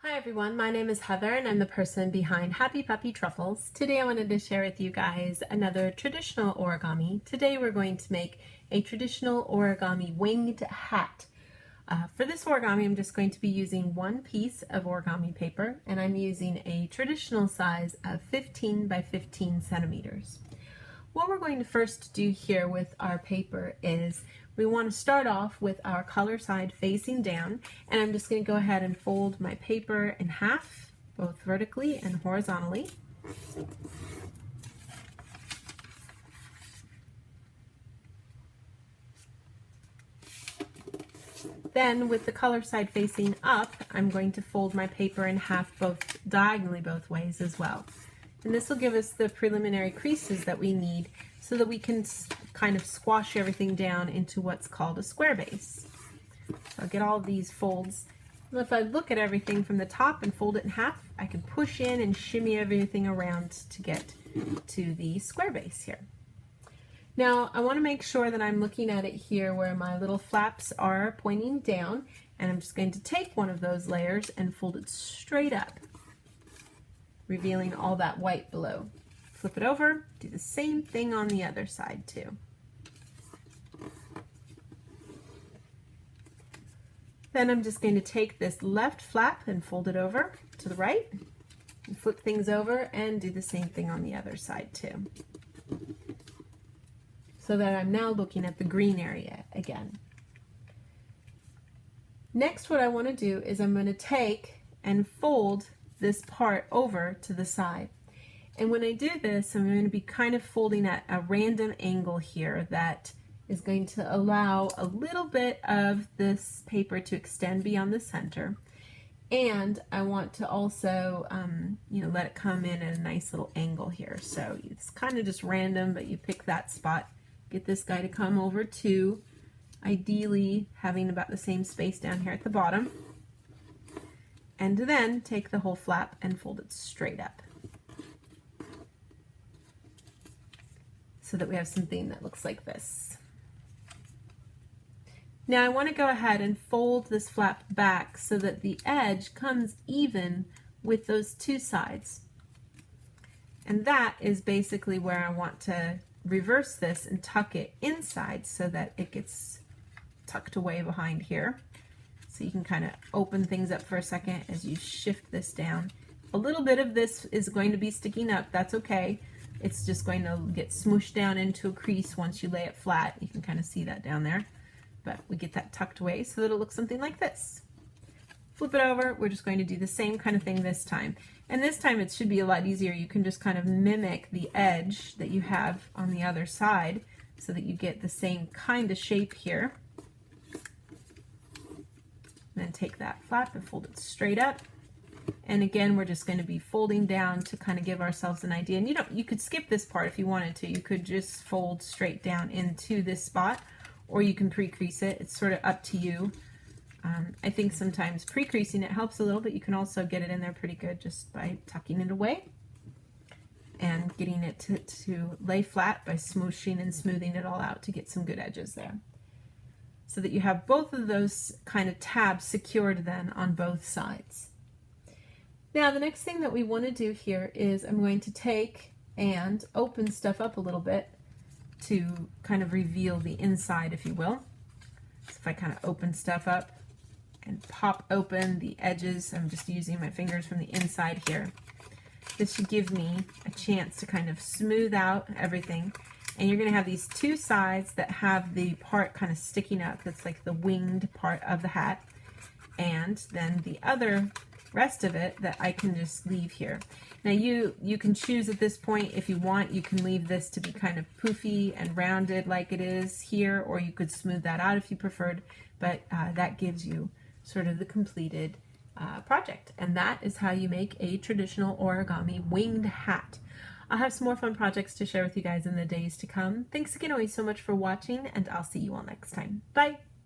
Hi everyone, my name is Heather and I'm the person behind Happy Puppy Truffles. Today I wanted to share with you guys another traditional origami. Today we're going to make a traditional origami winged hat. For this origami I'm just going to be using one piece of origami paper and I'm using a traditional size of 15 by 15 centimeters. What we're going to first do here with our paper is we want to start off with our color side facing down, and I'm just going to go ahead and fold my paper in half, both vertically and horizontally. Then with the color side facing up, I'm going to fold my paper in half both diagonally both ways as well. And this will give us the preliminary creases that we need so that we can kind of squash everything down into what's called a square base. So I'll get all of these folds. And if I look at everything from the top and fold it in half, I can push in and shimmy everything around to get to the square base here. Now I want to make sure that I'm looking at it here where my little flaps are pointing down, and I'm just going to take one of those layers and fold it straight up, revealing all that white below. Flip it over, do the same thing on the other side too. Then I'm just going to take this left flap and fold it over to the right, and flip things over and do the same thing on the other side too. So that I'm now looking at the green area again. Next, what I want to do is I'm going to take and fold this part over to the side. And when I do this, I'm going to be kind of folding at a random angle here that is going to allow a little bit of this paper to extend beyond the center. And I want to also, let it come in at a nice little angle here. So it's kind of just random, but you pick that spot. Get this guy to come over to, ideally having about the same space down here at the bottom. And then take the whole flap and fold it straight up, so that we have something that looks like this. Now I want to go ahead and fold this flap back so that the edge comes even with those two sides. And that is basically where I want to reverse this and tuck it inside so that it gets tucked away behind here. So you can kind of open things up for a second as you shift this down. A little bit of this is going to be sticking up, that's okay. It's just going to get smooshed down into a crease once you lay it flat. You can kind of see that down there. But we get that tucked away so that it looks something like this. Flip it over, we're just going to do the same kind of thing this time. And this time it should be a lot easier. You can just kind of mimic the edge that you have on the other side so that you get the same kind of shape here. And then take that flap and fold it straight up. And again, we're just going to be folding down to kind of give ourselves an idea. And you could skip this part if you wanted to. You could just fold straight down into this spot, or you can pre-crease it. It's sort of up to you. I think sometimes pre-creasing it helps a little, but you can also get it in there pretty good just by tucking it away and getting it to lay flat by smooshing and smoothing it all out to get some good edges there, so that you have both of those kind of tabs secured then on both sides. Now the next thing that we want to do here is I'm going to take and open stuff up a little bit to kind of reveal the inside, if you will. So if I kind of open stuff up and pop open the edges, I'm just using my fingers from the inside here. This should give me a chance to kind of smooth out everything. And you're going to have these two sides that have the part kind of sticking up. That's like the winged part of the hat. And then the other rest of it that I can just leave here. Now you can choose at this point, if you want, you can leave this to be kind of poofy and rounded like it is here, or you could smooth that out if you preferred, but that gives you sort of the completed project. And that is how you make a traditional origami winged hat. I'll have some more fun projects to share with you guys in the days to come. Thanks again always so much for watching, and I'll see you all next time. Bye!